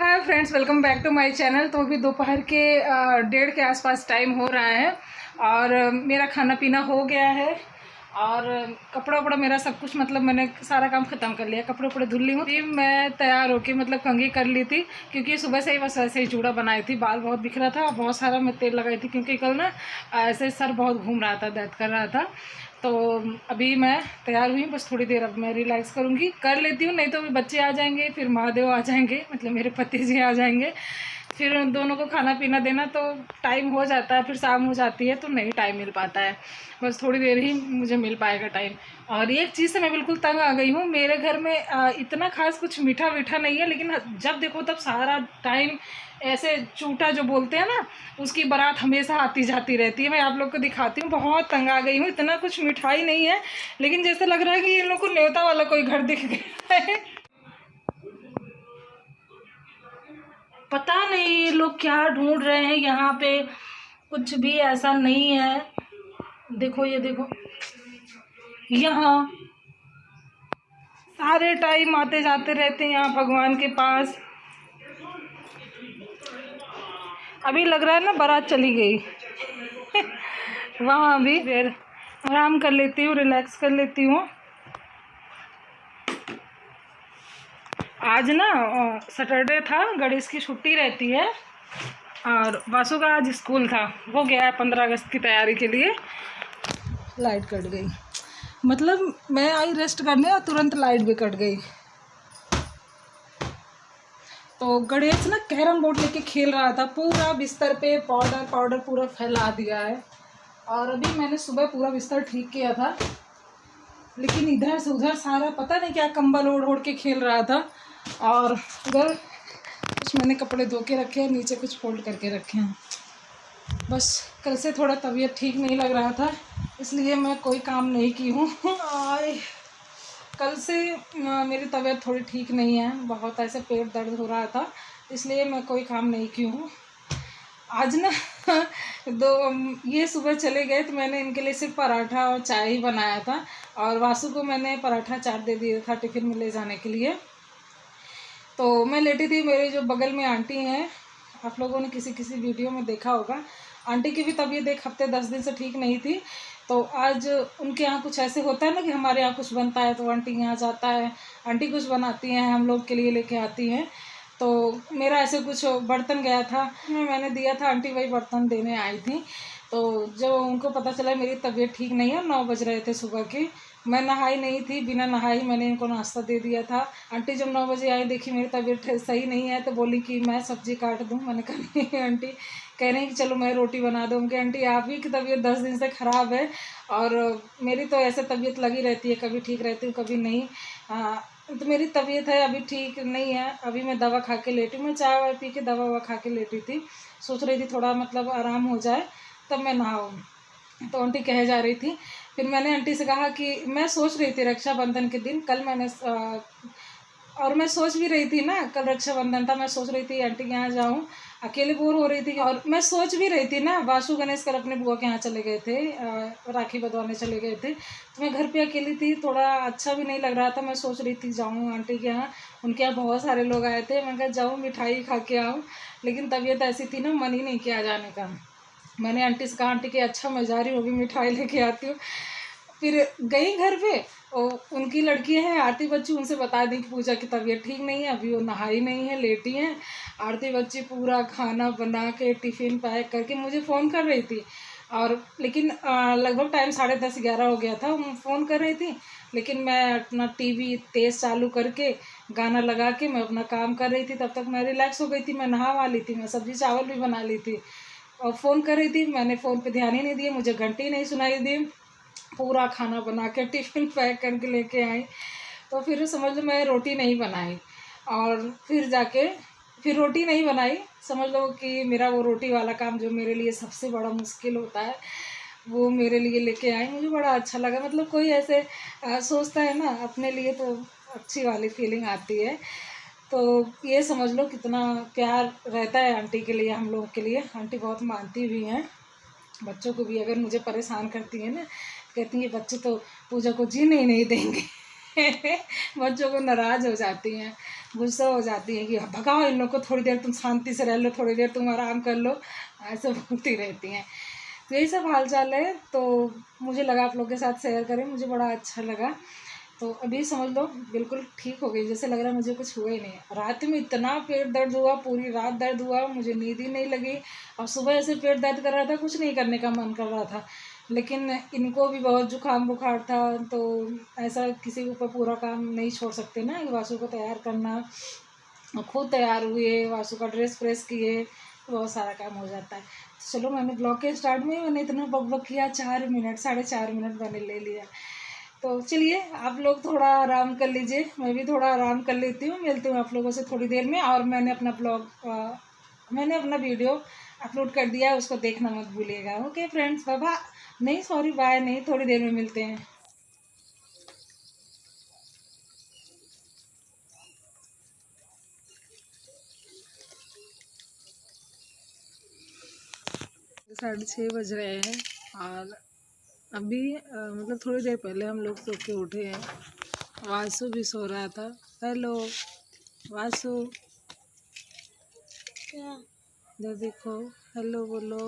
Hi friends, welcome back to my channel. तो अभी दोपहर के 1:30 के आसपास टाइम हो रहा है और मेरा खाना पीना हो गया है और कपड़ा वपड़ा मेरा सब कुछ मतलब मैंने सारा काम ख़त्म कर लिया। कपड़े वपड़े धुल ली हूँ। अभी मैं तैयार होके मतलब कंघी कर ली थी क्योंकि सुबह से ही बस ऐसे ही चूड़ा बनाई थी। बाल बहुत बिखरा था, बहुत सारा मैं तेल लगाई थी क्योंकि कल ना ऐसे सर बहुत घूम रहा था, दर्द कर रहा था। तो अभी मैं तैयार हुई, बस थोड़ी देर अब मैं रिलैक्स करूँगी, कर लेती हूँ। नहीं तो बच्चे आ जाएंगे, फिर महादेव आ जाएंगे, मतलब मेरे पति जी आ जाएंगे, फिर उन दोनों को खाना पीना देना तो टाइम हो जाता है, फिर शाम हो जाती है तो नहीं टाइम मिल पाता है। बस थोड़ी देर ही मुझे मिल पाएगा टाइम। और एक चीज़ से मैं बिल्कुल तंग आ गई हूँ। मेरे घर में इतना खास कुछ मीठा वीठा नहीं है, लेकिन जब देखो तब सारा टाइम ऐसे चूटा जो बोलते हैं ना, उसकी बारात हमेशा आती जाती रहती है। मैं आप लोग को दिखाती हूँ, बहुत तंग आ गई हूँ। इतना कुछ मिठाई नहीं है, लेकिन जैसे लग रहा है कि इन लोग को न्योता वाला कोई घर दिख गया है। पता नहीं ये लोग क्या ढूंढ रहे हैं यहाँ पे, कुछ भी ऐसा नहीं है। देखो ये देखो, यहाँ सारे टाइम आते जाते रहते हैं यहाँ भगवान के पास। अभी लग रहा है ना बारात चली गई। वहाँ भी फिर आराम कर लेती हूँ, रिलैक्स कर लेती हूँ। आज ना सैटरडे था, गणेश की छुट्टी रहती है और वासु का आज स्कूल था। वो गया है 15 अगस्त की तैयारी के लिए। लाइट कट गई, मतलब मैं आई रेस्ट करने और तुरंत लाइट भी कट गई। तो गणेश ना कैरम बोर्ड लेके खेल रहा था, पूरा बिस्तर पे पाउडर पूरा फैला दिया है। और अभी मैंने सुबह पूरा बिस्तर ठीक किया था, लेकिन इधर से उधर सारा पता नहीं क्या कंबल ओढ़ ओढ़ के खेल रहा था। और उधर कुछ मैंने कपड़े धो के रखे हैं, नीचे कुछ फोल्ड करके रखे हैं। बस कल से थोड़ा तबीयत ठीक नहीं लग रहा था, इसलिए मैं कोई काम नहीं की हूँ। कल से मेरी तबीयत थोड़ी ठीक नहीं है, बहुत ऐसे पेट दर्द हो रहा था, इसलिए मैं कोई काम नहीं की हूँ। आज ना ये सुबह चले गए तो मैंने इनके लिए सिर्फ पराठा और चाय ही बनाया था और वासु को मैंने पराठा चाट दे दिया था टिफ़िन में ले जाने के लिए। तो मैं लेटी थी, मेरे जो बगल में आंटी हैं, आप लोगों ने किसी वीडियो में देखा होगा, आंटी की भी तबीयत एक हफ्ते 10 दिन से ठीक नहीं थी। तो आज उनके यहाँ कुछ ऐसे होता है ना कि हमारे यहाँ कुछ बनता है तो आंटी यहाँ जाता है, आंटी कुछ बनाती हैं, हम लोग के लिए लेके आती हैं। तो मेरा ऐसे कुछ बर्तन गया था, मैंने दिया था, आंटी वही बर्तन देने आई थी। तो जब उनको पता चला मेरी तबीयत ठीक नहीं है, 9 बज रहे थे सुबह के, मैं नहाई नहीं थी, बिना नहाई मैंने इनको नाश्ता दे दिया था। आंटी जब 9 बजे आई, देखी मेरी तबीयत सही नहीं है तो बोली कि मैं सब्जी काट दूं। मैंने कहा नहीं आंटी। कह रही कि चलो मैं रोटी बना दूँ। कि आंटी आप ही की तबीयत 10 दिन से ख़राब है और मेरी तो ऐसे तबीयत लगी रहती है, कभी ठीक रहती हूँ कभी नहीं। तो मेरी तबीयत है अभी ठीक नहीं है, अभी मैं दवा खा के लेटी हूँ। मैं चाय वाय पी के दवा ववा खा के लेटी थी, सोच रही थी थोड़ा मतलब आराम हो जाए तब मैं नहाऊँ। तो आंटी कहे जा रही थी, फिर मैंने आंटी से कहा कि मैं सोच रही थी रक्षाबंधन के दिन, कल मैंने और मैं सोच भी रही थी ना, कल रक्षाबंधन था, मैं सोच रही थी आंटी के यहाँ जाऊँ, अकेले बोर हो रही थी। और मैं सोच भी रही थी ना, वासु गणेश कल अपने बुआ के यहाँ चले गए थे, राखी बंधवाने चले गए थे, तो मैं घर पे अकेली थी, थोड़ा अच्छा भी नहीं लग रहा था। मैं सोच रही थी जाऊँ आंटी के यहाँ, उनके यहाँ बहुत सारे लोग आए थे, मैं कहा जाऊँ मिठाई खा के आऊँ, लेकिन तबीयत ऐसी थी ना, मन ही नहीं किया जाने का। मैंने आंटी से कहा आंटी कि अच्छा मैं जा रही हूँ, अभी मिठाई लेके आती हूँ। फिर गई घर पे, और उनकी लड़की हैं आरती बच्ची, उनसे बता दी कि पूजा की तबीयत ठीक नहीं है, अभी वो नहाई नहीं है, लेटी हैं। आरती बच्ची पूरा खाना बना के टिफ़िन पैक करके मुझे फ़ोन कर रही थी, और लेकिन लगभग टाइम 10:30-11 हो गया था। फ़ोन कर रही थी, लेकिन मैं अपना टीवी तेज़ चालू करके गाना लगा के मैं अपना काम कर रही थी। तब तक मैं रिलैक्स हो गई थी, मैं नहा वा ली थी, मैं सब्ज़ी चावल भी बना ली थी और फ़ोन कर रही थी। मैंने फ़ोन पे ध्यान ही नहीं दिया, मुझे घंटी नहीं सुनाई दी, पूरा खाना बना के टिफ़िन पैक करके लेके आई। तो फिर समझ लो मैं रोटी नहीं बनाई, और फिर रोटी नहीं बनाई, समझ लो कि मेरा वो रोटी वाला काम जो मेरे लिए सबसे बड़ा मुश्किल होता है, वो मेरे लिए लेके आई। मुझे बड़ा अच्छा लगा, मतलब कोई ऐसे सोचता है ना अपने लिए तो अच्छी वाली फीलिंग आती है। तो ये समझ लो कितना प्यार रहता है आंटी के लिए, हम लोग के लिए। आंटी बहुत मानती भी हैं, बच्चों को भी अगर मुझे परेशान करती है ना, कहती हैं बच्चे तो पूजा को जीने ही नहीं देंगे। बच्चों को नाराज़ हो जाती हैं, गुस्सा हो जाती हैं कि भगाओ इन लोग को, थोड़ी देर तुम शांति से रह लो, थोड़ी देर तुम आराम कर लो, ऐसे बोलती रहती हैं। तो यही सब हाल चाल है। तो मुझे लगा आप लोग के साथ शेयर करें, मुझे बड़ा अच्छा लगा। तो अभी समझ लो बिल्कुल ठीक हो गई, जैसे लग रहा है मुझे कुछ हुआ ही नहीं। रात में इतना पेट दर्द हुआ, पूरी रात दर्द हुआ, मुझे नींद ही नहीं लगी। और सुबह ऐसे पेट दर्द कर रहा था, कुछ नहीं करने का मन कर रहा था। लेकिन इनको भी बहुत जुकाम बुखार था, तो ऐसा किसी के ऊपर पूरा काम नहीं छोड़ सकते ना। वासु को तैयार करना, खुद तैयार हुए, वासु का ड्रेस प्रेस किए, बहुत सारा काम हो जाता है। तो चलो, मैंने ब्लॉग के स्टार्ट में मैंने इतना बकबक किया, 4 मिनट 4.5 मिनट मैंने ले लिया। तो चलिए, आप लोग थोड़ा आराम कर लीजिए, मैं भी थोड़ा आराम कर लेती हूँ। मिलती हूँ आप लोगों से थोड़ी देर में। और मैंने अपना वीडियो अपलोड कर दिया है, उसको देखना मत भूलिएगा। Okay friends, bye. नहीं सॉरी, बाय नहीं, थोड़ी देर में मिलते हैं। 6:30 बज रहे हैं और अभी मतलब थोड़ी देर पहले हम लोग सो के उठे हैं। वासु भी सो रहा था। हेलो वासु, क्या इधर देखो, हेलो बोलो।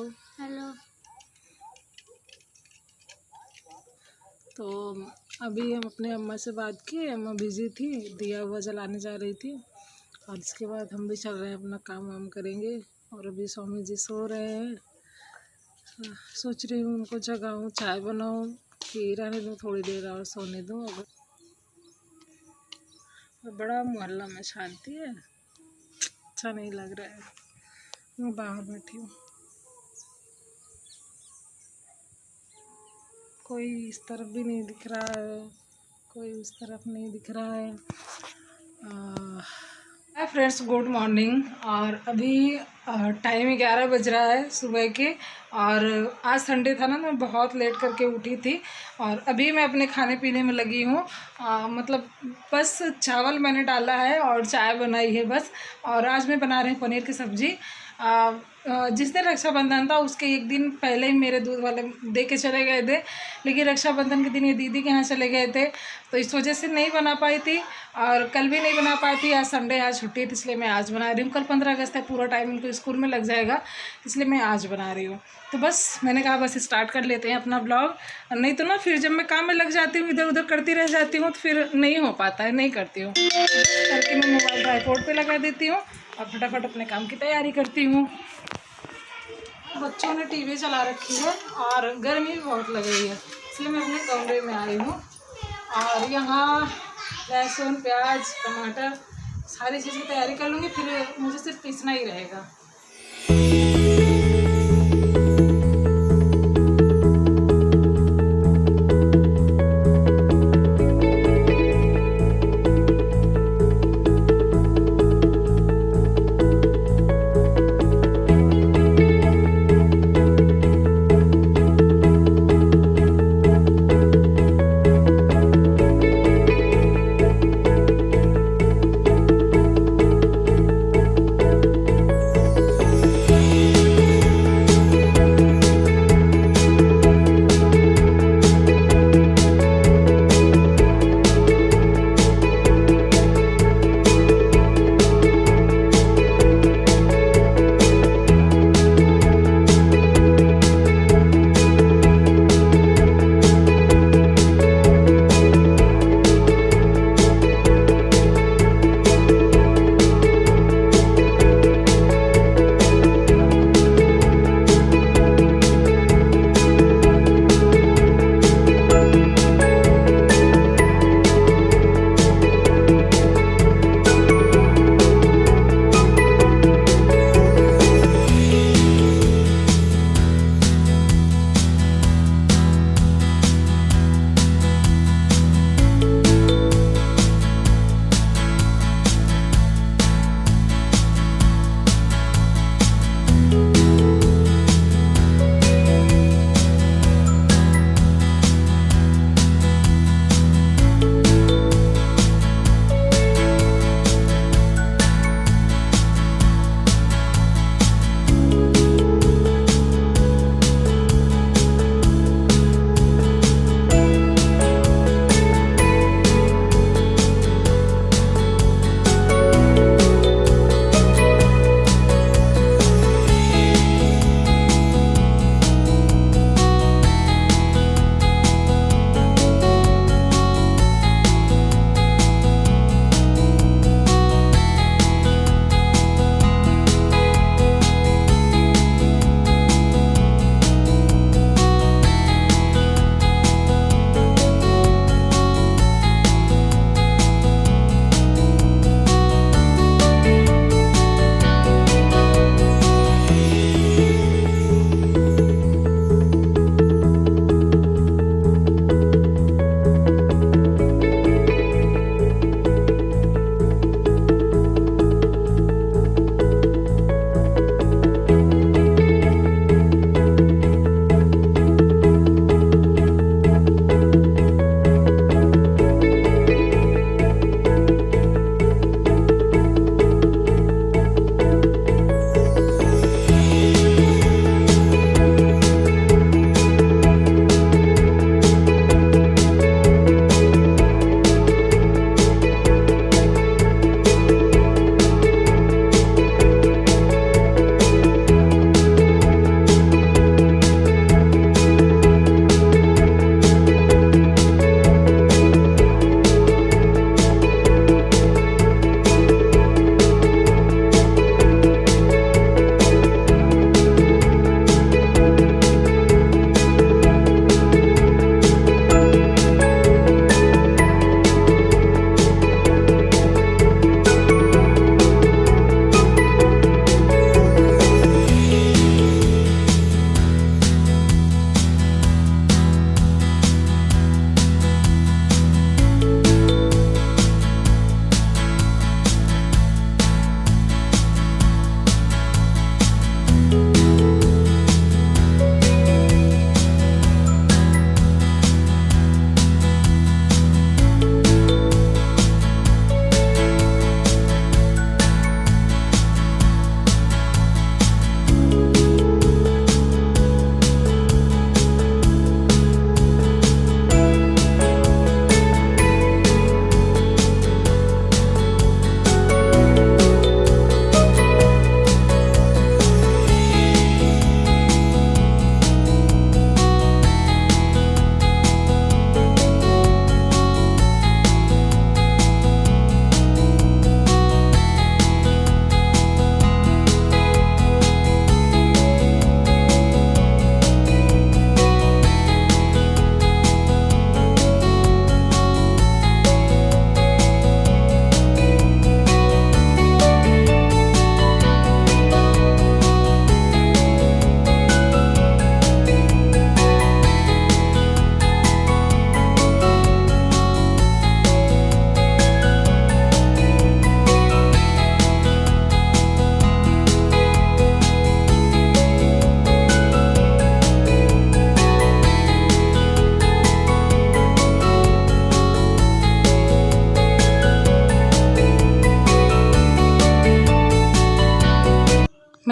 हेलो। तो अभी हम अपने अम्मा से बात की, अम्मा बिजी थी, दिया हुआ जलाने जा रही थी। और इसके बाद हम भी चल रहे हैं, अपना काम वाम करेंगे। और अभी स्वामी जी सो रहे हैं। सोच रही हूँ उनको जगाऊँ, चाय बनाऊँ कि रहने दूँ, थोड़ी देर और सोने दूँ। बड़ा मोहल्ला में शांति है, अच्छा नहीं लग रहा है। मैं बाहर बैठी हूँ, कोई इस तरफ भी नहीं दिख रहा है, कोई उस तरफ नहीं दिख रहा है। Hi friends, good morning. और अभी टाइम 11 बज रहा है सुबह के। और आज संडे था ना, मैं बहुत लेट करके उठी थी। और अभी मैं अपने खाने पीने में लगी हूँ। मतलब बस चावल मैंने डाला है और चाय बनाई है बस। और आज मैं बना रही हूँ पनीर की सब्ज़ी। जिस दिन रक्षाबंधन था उसके एक दिन पहले ही मेरे दूध वाले दे के चले गए थे। लेकिन रक्षाबंधन के दिन ये दीदी के यहाँ चले गए थे, तो इस वजह से नहीं बना पाई थी। और कल भी नहीं बना पाई थी। आज संडे, आज छुट्टी थी, इसलिए मैं आज बना रही हूँ। कल 15 अगस्त है, पूरा टाइम इनको स्कूल में लग जाएगा, इसलिए मैं आज बना रही हूँ। तो बस मैंने कहा बस स्टार्ट कर लेते हैं अपना ब्लॉग। नहीं तो ना फिर जब मैं काम में लग जाती हूँ, इधर उधर करती रह जाती हूँ, तो फिर नहीं हो पाता है, नहीं करती हूँ। करके मैं मोबाइल ट्राइपॉड पे लगा देती हूँ और फटाफट अपने काम की तैयारी करती हूँ। बच्चों ने टीवी चला रखी है और गर्मी भी बहुत लग रही है, इसलिए मैं अपने कमरे में आई हूँ। और यहाँ लहसुन, प्याज, टमाटर सारी चीज़ की तैयारी कर लूँगी, फिर मुझे सिर्फ पीसना ही रहेगा।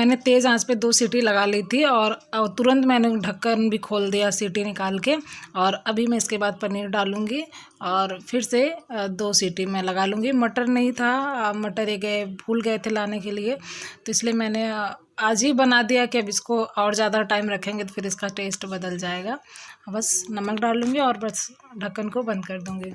मैंने तेज़ आंच पे 2 सीटी लगा ली थी और तुरंत मैंने ढक्कन भी खोल दिया सीटी निकाल के। और अभी मैं इसके बाद पनीर डालूँगी और फिर से 2 सीटी मैं लगा लूँगी। मटर नहीं था, मटर ये गए भूल गए थे लाने के लिए, तो इसलिए मैंने आज ही बना दिया कि अब इसको और ज़्यादा टाइम रखेंगे तो फिर इसका टेस्ट बदल जाएगा। बस नमक डाल लूँगी और बस ढक्कन को बंद कर दूँगी।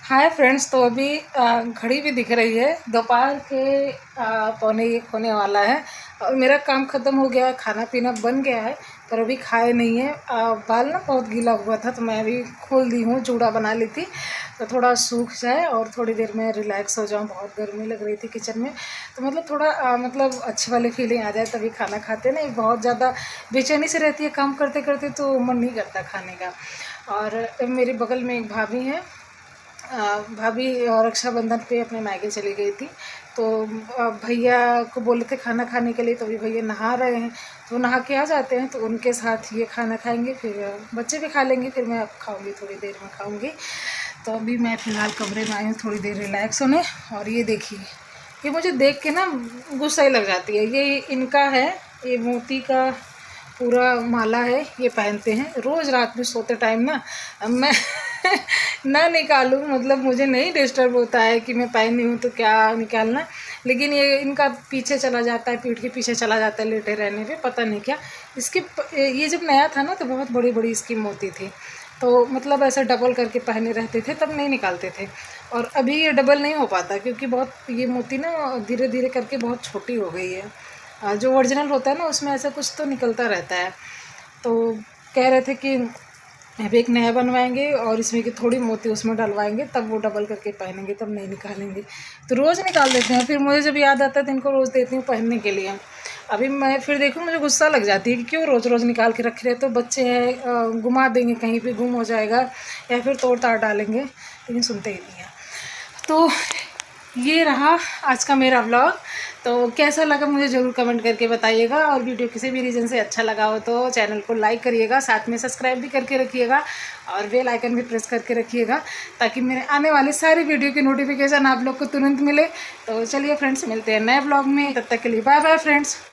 हाय फ्रेंड्स, तो अभी घड़ी भी दिख रही है, दोपहर के 12:45 होने वाला है और मेरा काम ख़त्म हो गया है, खाना पीना बन गया है, पर अभी खाए नहीं है। बाल ना बहुत गीला हुआ था तो मैं अभी खोल दी हूँ, चूड़ा बना ली थी तो थोड़ा सूख जाए और थोड़ी देर में रिलैक्स हो जाऊँ। बहुत गर्मी लग रही थी किचन में, तो मतलब थोड़ा मतलब अच्छी वाली फीलिंग आ जाए तभी खाना खाते। नहीं बहुत ज़्यादा बेचैनी से रहती है काम करते करते, तो मन नहीं करता खाने का। और मेरे बगल में एक भाभी हैं, भाभी और रक्षाबंधन पे अपने मायके चली गई थी, तो भैया को बोले थे खाना खाने के लिए, तो अभी भैया नहा रहे हैं, तो नहा के आ जाते हैं तो उनके साथ ये खाना खाएंगे, फिर बच्चे भी खा लेंगे, फिर मैं अब खाऊंगी, थोड़ी देर में खाऊंगी। तो अभी मैं फ़िलहाल कमरे में आई हूँ थोड़ी देर रिलैक्स होने। और ये देखिए, ये मुझे देख के ना गुस्सा ही लग जाती है। ये इनका है, ये मोती का पूरा माला है, ये पहनते हैं रोज़ रात में सोते टाइम ना। मैं ना निकालूं, मतलब मुझे नहीं डिस्टर्ब होता है कि मैं पहनी हूँ तो क्या निकालना, लेकिन ये इनका पीछे चला जाता है, पीठ के पीछे चला जाता है लेटे रहने पे, पता नहीं क्या इसकी। ये जब नया था ना तो बहुत बड़ी बड़ी इसकी मोती थी, तो मतलब ऐसे डबल करके पहने रहते थे, तब नहीं निकालते थे। और अभी ये डबल नहीं हो पाता क्योंकि बहुत ये मोती ना धीरे धीरे करके बहुत छोटी हो गई है। जो ओरिजिनल होता है ना उसमें ऐसा कुछ तो निकलता रहता है। तो कह रहे थे कि अब एक नया बनवाएंगे और इसमें की थोड़ी मोती उसमें डलवाएंगे, तब वो डबल करके पहनेंगे, तब नहीं निकालेंगे। तो रोज़ निकाल देते हैं, फिर मुझे जब याद आता है तो इनको रोज़ देती हूँ पहनने के लिए। अभी मैं फिर देखूँ, मुझे गुस्सा लग जाती है कि क्यों रोज़ रोज़ निकाल के रख रहे हैं, तो बच्चे हैं घुमा देंगे, कहीं पे गुम हो जाएगा या फिर तोड़ ताड़ डालेंगे, लेकिन सुनते ही नहीं हैं। तो ये रहा आज का मेरा व्लॉग। तो कैसा लगा मुझे ज़रूर कमेंट करके बताइएगा, और वीडियो किसी भी रीज़न से अच्छा लगा हो तो चैनल को लाइक करिएगा, साथ में सब्सक्राइब भी करके रखिएगा और बेल आइकन भी प्रेस करके रखिएगा, ताकि मेरे आने वाले सारे वीडियो की नोटिफिकेशन आप लोग को तुरंत मिले। तो चलिए फ्रेंड्स, मिलते हैं नए व्लॉग में, तब तक के लिए बाय बाय फ्रेंड्स।